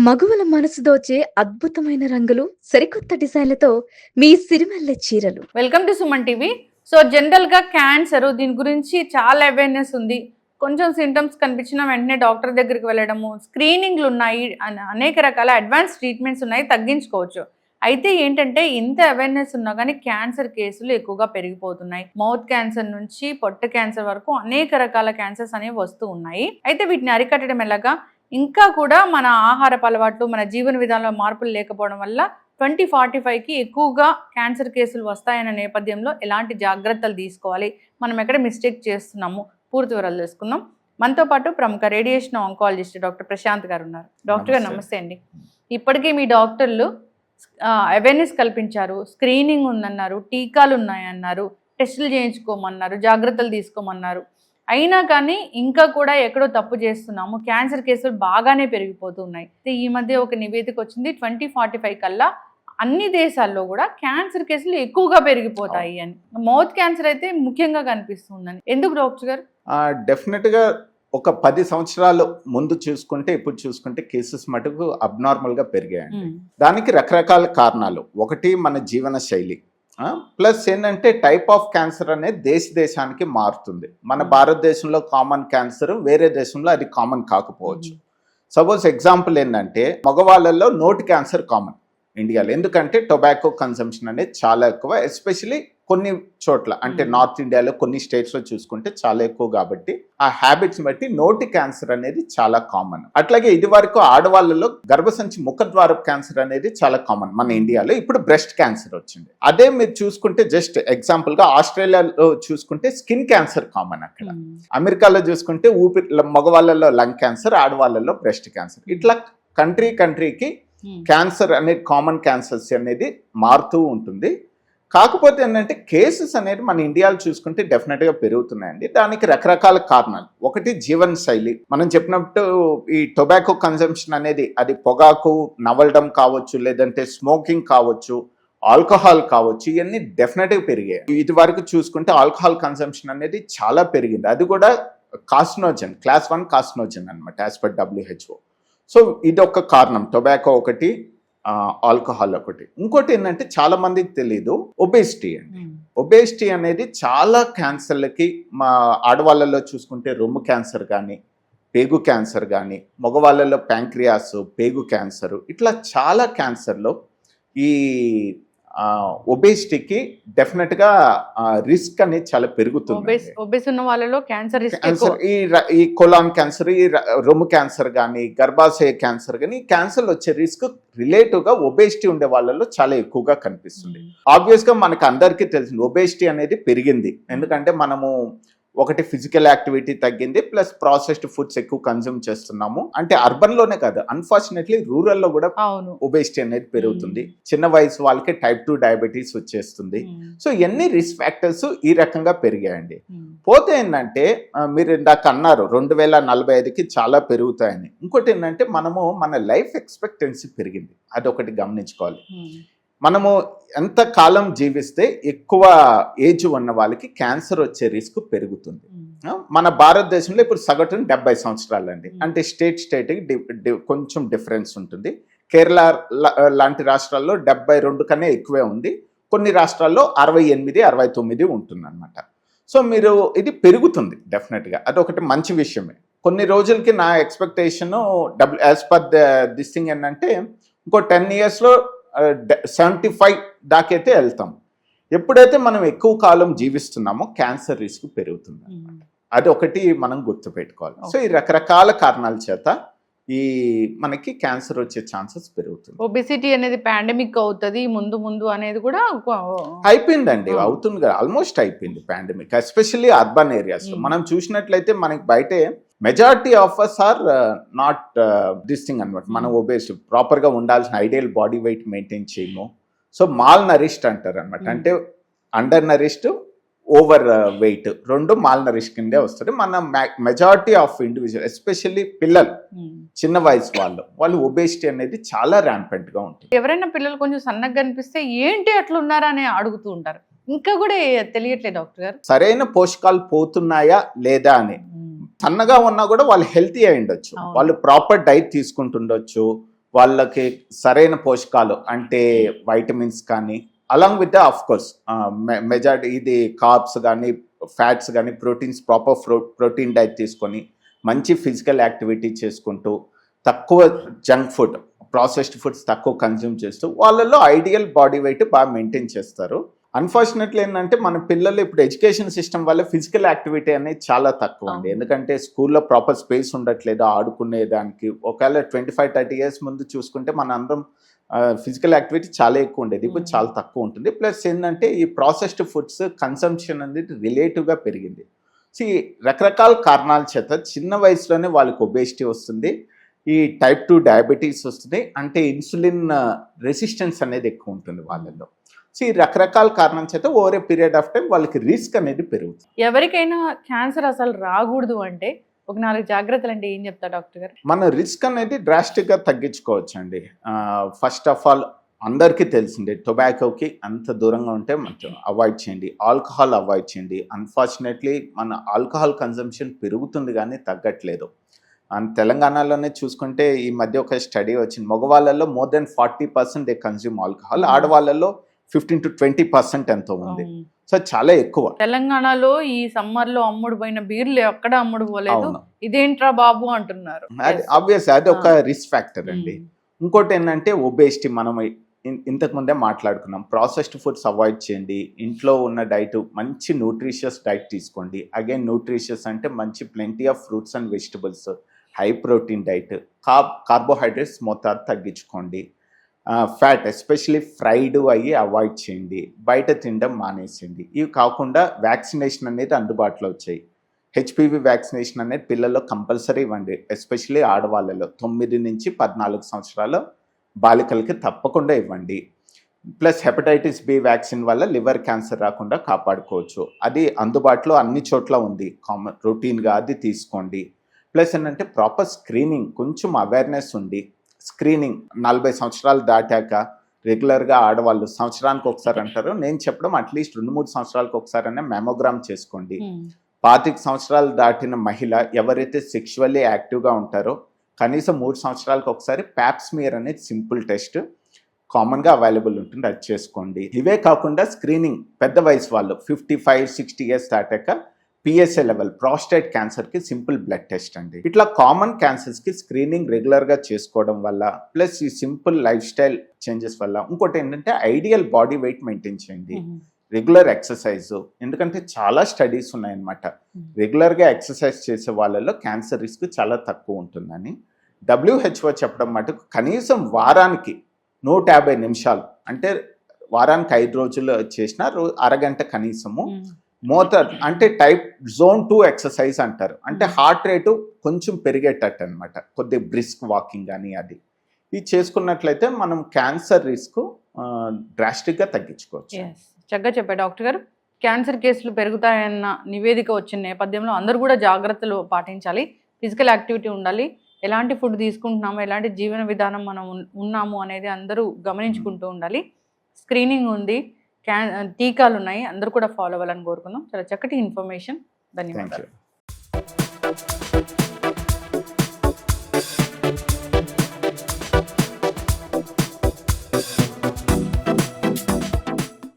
మగువల మనసు దోచే అద్భుతమైన రంగులు, సరికొత్త డిజైన్లతో మీ సిరిమల్లె చీరలు. Welcome to Suman TV. So జనరల్గా క్యాన్సర్ దీని గురించి చాలా అవేర్నెస్ ఉంది. కొంచెం సింటమ్స్ కనిపించిన వెంటనే డాక్టర్ దగ్గరికి వెళ్ళడము, స్క్రీనింగ్లు ఉన్నాయి, అనేక రకాల అడ్వాన్స్ ట్రీట్మెంట్స్ ఉన్నాయి, తగ్గించుకోవచ్చు. అయితే ఏంటంటే ఇంత అవేర్నెస్ ఉన్నా కానీ క్యాన్సర్ కేసులు ఎక్కువగా పెరిగిపోతున్నాయి. మౌత్ క్యాన్సర్ నుంచి పొట్ట క్యాన్సర్ వరకు అనేక రకాల క్యాన్సర్స్ అనేవి వస్తూ ఉన్నాయి. అయితే వీటిని అరికట్టడం ఎలాగా, ఇంకా కూడా మన ఆహారపు అలవాట్లు, మన జీవన విధానంలో మార్పులు లేకపోవడం వల్ల 2045కి ఎక్కువగా క్యాన్సర్ కేసులు వస్తాయన్న నేపథ్యంలో ఎలాంటి జాగ్రత్తలు తీసుకోవాలి, మనం ఎక్కడ మిస్టేక్ చేస్తున్నాము, పూర్తి వివరాలు తెలుసుకుందాం. మనతో పాటు ప్రముఖ రేడియేషన్ ఆంకాలజిస్ట్ డాక్టర్ ప్రశాంత్ గారు ఉన్నారు. డాక్టర్ గారు నమస్తే అండి. ఇప్పటికే మీ డాక్టర్లు అవేర్నెస్ కల్పించారు, స్క్రీనింగ్ ఉందన్నారు, టీకాలు ఉన్నాయన్నారు, టెస్టులు చేయించుకోమన్నారు, జాగ్రత్తలు తీసుకోమన్నారు. అయినా కానీ ఇంకా కూడా ఎక్కడో తప్పు చేస్తున్నాము, క్యాన్సర్ కేసులు బాగానే పెరిగిపోతున్నాయి. ఈ మధ్య ఒక నివేదిక వచ్చింది, 2045 కల్లా అన్ని దేశాల్లో కూడా క్యాన్సర్ కేసులు ఎక్కువగా పెరిగిపోతాయి అని. మౌత్ క్యాన్సర్ అయితే ముఖ్యంగా కనిపిస్తుందని. ఎందుకు డాక్టర్ గారు? డెఫినెట్గా ఒక 10 సంవత్సరాలు ముందు చూసుకుంటే ఇప్పుడు చూసుకుంటే కేసెస్ మటుకు అబ్నార్మల్గా పెరిగాయండి. దానికి రకరకాల కారణాలు. ఒకటి మన జీవన శైలి, ప్లస్ ఏంటంటే టైప్ ఆఫ్ క్యాన్సర్ అనేది దేశానికి మారుతుంది. మన భారతదేశంలో కామన్ క్యాన్సర్ వేరే దేశంలో అది కామన్ కాకపోవచ్చు. సపోజ్ ఎగ్జాంపుల్ ఏంటంటే మగవాళ్ళల్లో నోటి క్యాన్సర్ కామన్ ఇండియాలో, ఎందుకంటే టొబాకో కన్సంప్షన్ అనేది చాలా ఎక్కువ, ఎస్పెషలీ కొన్ని చోట్ల అంటే నార్త్ ఇండియాలో కొన్ని స్టేట్స్లో చూసుకుంటే చాలా ఎక్కువ. కాబట్టి ఆ హ్యాబిట్స్ బట్టి నోటి క్యాన్సర్ అనేది చాలా కామన్. అట్లాగే ఇది వరకు ఆడవాళ్ళలో గర్భసంచి ముఖద్వార క్యాన్సర్ అనేది చాలా కామన్ మన ఇండియాలో. ఇప్పుడు బ్రెస్ట్ క్యాన్సర్ వచ్చింది. అదే మీరు చూసుకుంటే జస్ట్ ఎగ్జాంపుల్ గా ఆస్ట్రేలియాలో చూసుకుంటే స్కిన్ క్యాన్సర్ కామన్. అక్కడ అమెరికాలో చూసుకుంటే మగవాళ్ళలో లంగ్ క్యాన్సర్, ఆడవాళ్ళలో బ్రెస్ట్ క్యాన్సర్. ఇట్లా కంట్రీకి క్యాన్సర్ అనేది కామన్ క్యాన్సర్స్ అనేది మారుతూ ఉంటుంది. కాకపోతే ఏంటంటే కేసెస్ అనేది మన ఇండియాలో చూసుకుంటే డెఫినెట్గా పెరుగుతున్నాయండి. దానికి రకరకాల కారణాలు. ఒకటి జీవన శైలి. మనం చెప్పినట్టు ఈ టొబాకో కన్సంప్షన్ అనేది అది పొగాకు నవలడం కావచ్చు, లేదంటే స్మోకింగ్ కావచ్చు, ఆల్కహాల్ కావచ్చు, ఇవన్నీ డెఫినెట్గా పెరిగాయి. ఇది వరకు చూసుకుంటే ఆల్కహాల్ కన్సంప్షన్ అనేది చాలా పెరిగింది. అది కూడా కార్సినోజన్, క్లాస్ 1 కార్సినోజన్ అనమాట యాజ్ పర్ WHO. సో ఇది ఒక కారణం, టొబాకో ఒకటి, ఆల్కహాల్ ఒకటి. ఇంకోటి ఏంటంటే చాలా మందికి తెలియదు, ఒబేసిటీ అండి. ఒబేసిటీ అనేది చాలా క్యాన్సర్లకి, మా ఆడవాళ్ళలో చూసుకుంటే రొమ్ము క్యాన్సర్ కానీ, పేగు క్యాన్సర్ కానీ, మగవాళ్ళలో ప్యాంక్రియాస్, పేగు క్యాన్సర్, ఇట్లా చాలా క్యాన్సర్లో ఈ ఒబేసిటీకి డెఫినెట్గా రిస్క్ అనేది చాలా పెరుగుతుంది. ఒబేస్ ఉన్న వాళ్ళలో క్యాన్సర్ ఈ కొలాన్ క్యాన్సర్, ఈ రొమ్ము క్యాన్సర్ కానీ, గర్భాశయ క్యాన్సర్ కానీ, ఈ క్యాన్సర్ వచ్చే రిస్క్ రిలేటివ్ గా ఒబేసిటీ ఉండే వాళ్ళలో చాలా ఎక్కువగా కనిపిస్తుంది. ఆబ్వియస్ గా మనకు అందరికీ తెలిసింది ఒబేసిటీ అనేది పెరిగింది. ఎందుకంటే మనము ఒకటి ఫిజికల్ యాక్టివిటీ తగ్గింది, ప్లస్ ప్రాసెస్డ్ ఫుడ్స్ ఎక్కువ కన్జ్యూమ్ చేస్తున్నాము. అంటే అర్బన్ లోనే కాదు, అన్ఫార్చునేట్లీ రూరల్ లో కూడా ఒబేసిటీ అనేది పెరుగుతుంది. చిన్న వయసు వాళ్ళకి టైప్ 2 డయాబెటీస్ వచ్చేస్తుంది. సో ఎన్ని రిస్క్ ఫ్యాక్టర్స్ ఈ రకంగా పెరిగాయండి. పోతే ఏంటంటే మీరు ఇందాక అన్నారు 2045కి చాలా పెరుగుతాయని. ఇంకోటి ఏంటంటే మన లైఫ్ ఎక్స్పెక్టెన్సీ పెరిగింది, అదొకటి గమనించుకోవాలి. మనము ఎంత కాలం జీవిస్తే ఎక్కువ ఏజ్ ఉన్న వాళ్ళకి క్యాన్సర్ వచ్చే రిస్క్ పెరుగుతుంది. మన భారతదేశంలో ఇప్పుడు సగటున 70 సంవత్సరాలు అండి. అంటే స్టేట్కి కొంచెం డిఫరెన్స్ ఉంటుంది. కేరళ లాంటి రాష్ట్రాల్లో 72 కన్నా ఎక్కువే ఉంది. కొన్ని రాష్ట్రాల్లో 68, 69 ఉంటుంది అనమాట. సో మీరు ఇది పెరుగుతుంది డెఫినెట్గా, అదొకటి మంచి విషయమే. కొన్ని రోజులకి నా expectation as per this thing ఏంటంటే ఇంకో 10 yearsలో 75 దాకైతే వెళ్తాం. ఎప్పుడైతే మనం ఎక్కువ కాలం జీవిస్తున్నామో క్యాన్సర్ రిస్క్ పెరుగుతుంది అనమాట. అది ఒకటి మనం గుర్తుపెట్టుకోవాలి. సో ఈ రకరకాల కారణాల చేత ఈ మనకి క్యాన్సర్ వచ్చే ఛాన్సెస్ పెరుగుతుంది. ఒబెసిటీ అనేది పాండమిక్ అవుతుంది ముందు అనేది కూడా అయిపోయిందండి, అవుతుంది కదా, ఆల్మోస్ట్ అయిపోయింది పాండమిక్. ఎస్పెషల్లీ అర్బన్ ఏరియాస్ లో మనం చూసినట్లయితే మనకి బయటే majority of us are not this thing అనమాట. మనం ఒబేస్ ప్రాపర్గా ఉండాల్సిన ఐడియల్ బాడీ వెయిట్ మెయింటైన్ చేయము. సో మాల్ నరిష్డ్ అంటారు అనమాట. అంటే అండర్ నరిష్డ్, ఓవర్ వెయిట్ రెండు మాల్ నరిష్ కిందే వస్తుంది. మన మెజారిటీ ఆఫ్ ఇండివిజువల్ ఎస్పెషల్లీ పిల్లలు, చిన్న వయసు వాళ్ళు ఒబేసిటీ అనేది చాలా ర్యాంపెంట్ గా ఉంటుంది. ఎవరైనా పిల్లలు కొంచెం సన్నగా కనిపిస్తే ఏంటి అట్లా ఉన్నారా అని అడుగుతూ ఉంటారు. ఇంకా కూడా తెలియట్లేదు డాక్టర్ గారు, సరైన పోషకాలు పోతున్నాయా లేదా అని. సన్నగా ఉన్నా కూడా వాళ్ళు హెల్తీ అయి ఉండొచ్చు, వాళ్ళు ప్రాపర్ డైట్ తీసుకుంటుండొచ్చు, వాళ్ళకి సరైన పోషకాలు అంటే వైటమిన్స్ కానీ along with of course majority ఇది కార్బ్స్ కానీ ఫ్యాట్స్ కానీ ప్రోటీన్స్ ప్రాపర్ ప్రోటీన్ డైట్ తీసుకొని మంచి ఫిజికల్ యాక్టివిటీ చేసుకుంటూ తక్కువ జంక్ ఫుడ్ ప్రాసెస్డ్ ఫుడ్స్ తక్కువ కన్జ్యూమ్ చేస్తూ వాళ్ళలో ఐడియల్ బాడీ వెయిట్ బాగా మెయింటైన్ చేస్తారు. అన్ఫార్చునేట్లీ ఏంటంటే మన పిల్లలు ఇప్పుడు ఎడ్యుకేషన్ సిస్టమ్ వల్ల ఫిజికల్ యాక్టివిటీ అనేది చాలా తక్కువ అండి. ఎందుకంటే స్కూల్లో ప్రాపర్ స్పేస్ ఉండట్లేదు ఆడుకునే దానికి. ఒకవేళ 25-30 years ముందు చూసుకుంటే మన అందరం ఫిజికల్ యాక్టివిటీ చాలా ఎక్కువ ఉండేది, ఇప్పుడు చాలా తక్కువ ఉంటుంది. ప్లస్ ఏంటంటే ఈ ప్రాసెస్డ్ ఫుడ్స్ కన్సంప్షన్ అనేది రిలేటివ్గా పెరిగింది. సో ఈ రకరకాల కారణాల చేత చిన్న వయసులోనే వాళ్ళకి ఒబేసిటీ వస్తుంది, ఈ టైప్ 2 డయాబెటీస్ వస్తుంది, అంటే ఇన్సులిన్ రెసిస్టెన్స్ అనేది ఎక్కువ ఉంటుంది వాళ్ళల్లో. సో ఈ రకరకాల కారణం చేత over a period of time వాళ్ళకి రిస్క్ అనేది పెరుగుతుంది. ఎవరికైనా క్యాన్సర్ అసలు రాకూడదు అంటే ఒక 4 జాగ్రత్తలు అంటే ఏం చెప్తారు డాక్టర్ గారు? మన రిస్క్ అనేది డ్రాస్టిక్గా తగ్గించుకోవచ్చు అండి. ఫస్ట్ ఆఫ్ ఆల్ అందరికీ తెలిసిందే, టొబాకోకి అంత దూరంగా ఉంటే అవాయిడ్ చేయండి, ఆల్కహాల్ అవాయిడ్ చేయండి. అన్ఫార్చునేట్లీ మన ఆల్కహాల్ కన్సంప్షన్ పెరుగుతుంది కానీ తగ్గట్లేదు. అండ్ తెలంగాణలోనే చూసుకుంటే ఈ మధ్య ఒక స్టడీ వచ్చింది, మగవాళ్ళలో more than 40% they consume alcohol, ఆడవాళ్ళలో 15 to 20% ఎంతో ఉంది. సో చాలా ఎక్కువ. తెలంగాణలో ఈ సమ్మర్ లో అమ్ముడు పోయిన బీర్లు ఎక్కడ అమ్ముడు పోలేదు, ఇదేంట్రా బాబు అంటున్నారు. ఆబ్వియస్ అది ఒక రిస్క్ ఫ్యాక్టర్ అండి. ఇంకోటి ఏంటంటే ఒబేసిటీ, మనం ఇంతకు ముందే మాట్లాడుకున్నాం, ప్రాసెస్డ్ ఫుడ్స్ అవాయిడ్ చేయండి, ఇంట్లో ఉన్న డైట్ మంచి న్యూట్రిషియస్ డైట్ తీసుకోండి. అగైన్ న్యూట్రిషియస్ అంటే మంచి plenty of fruits and vegetables, high protein diet, carbohydrates మోతాదు తగ్గించుకోండి. ఫ్యాట్ ఎస్పెషలీ ఫ్రైడ్ అయ్యి అవాయిడ్ చేయండి, బయట తినడం మానేసేయండి. ఇవి కాకుండా వ్యాక్సినేషన్ అనేది అందుబాటులో వచ్చాయి. హెచ్పివి వ్యాక్సినేషన్ అనేది పిల్లల్లో కంపల్సరీ ఇవ్వండి, ఎస్పెషలీ ఆడవాళ్ళలో 9 నుంచి 14 సంవత్సరాల బాలికలకి తప్పకుండా ఇవ్వండి. ప్లస్ హెపటైటిస్ బి వ్యాక్సిన్ వల్ల లివర్ క్యాన్సర్ రాకుండా కాపాడుకోవచ్చు, అది అందుబాటులో అన్ని చోట్ల ఉంది, కామన్ రొటీన్గా అది తీసుకోండి. ప్లస్ ఏంటంటే ప్రాపర్ స్క్రీనింగ్, కొంచెం అవేర్నెస్ ఉండి స్క్రీనింగ్ 40 సంవత్సరాలు దాటాక రెగ్యులర్గా ఆడవాళ్ళు సంవత్సరానికి ఒకసారి అంటారు, నేను చెప్పడం అట్లీస్ట్ 2-3 సంవత్సరాలకు ఒకసారి మెమోగ్రామ్ చేసుకోండి. 25 సంవత్సరాలు దాటిన మహిళ ఎవరైతే సెక్షువల్లీ యాక్టివ్గా ఉంటారో కనీసం 3 సంవత్సరాలకు ఒకసారి ప్యాప్స్మియర్ అనేది సింపుల్ టెస్ట్ కామన్గా అవైలబుల్ ఉంటుంది, అది చేసుకోండి. ఇవే కాకుండా స్క్రీనింగ్ పెద్ద వయసు వాళ్ళు 55-60 years దాటాక పిఎస్ఏ లెవెల్ ప్రాస్టేట్ క్యాన్సర్కి సింపుల్ బ్లడ్ టెస్ట్ అండి. ఇట్లా కామన్ క్యాన్సర్స్కి స్క్రీనింగ్ రెగ్యులర్గా చేసుకోవడం వల్ల ప్లస్ ఈ సింపుల్ లైఫ్ స్టైల్ చేంజెస్ వల్ల, ఇంకోటి ఏంటంటే ఐడియల్ బాడీ వెయిట్ మెయింటైన్ చేయండి, రెగ్యులర్ ఎక్సర్సైజ్, ఎందుకంటే చాలా స్టడీస్ ఉన్నాయన్నమాట, రెగ్యులర్గా ఎక్సర్సైజ్ చేసే వాళ్ళలో క్యాన్సర్ రిస్క్ చాలా తక్కువ ఉంటుందని. WHO చెప్పడం మటుకు కనీసం వారానికి 150 నిమిషాలు, అంటే వారానికి 5 రోజులు చేసిన అరగంట కనీసము అంటే టైప్ జోన్ 2 ఎక్సర్సైజ్ అంటారు, అంటే హార్ట్ రేటు కొంచెం పెరిగేటట్టు అనమాట, కొద్దిగా బ్రిస్క్ వాకింగ్ కానీ అది ఇది చేసుకున్నట్లయితే మనం క్యాన్సర్ రిస్క్ డ్రాస్టిక్గా తగ్గించుకోవచ్చు. చక్కగా చెప్పారు డాక్టర్ గారు. క్యాన్సర్ కేసులు పెరుగుతాయన్న నివేదిక వచ్చిన నేపథ్యంలో అందరూ కూడా జాగ్రత్తలు పాటించాలి, ఫిజికల్ యాక్టివిటీ ఉండాలి, ఎలాంటి ఫుడ్ తీసుకుంటున్నాము, ఎలాంటి జీవన విధానం మనం ఉన్నాము అనేది అందరూ గమనించుకుంటూ ఉండాలి. స్క్రీనింగ్ ఉంది, టీకాలు ఉన్నాయి, అందరూ కూడా ఫాలో అవ్వాలని కోరుకుందాం. చాలా చక్కటి ఇన్ఫర్మేషన్, ధన్యవాదాలు.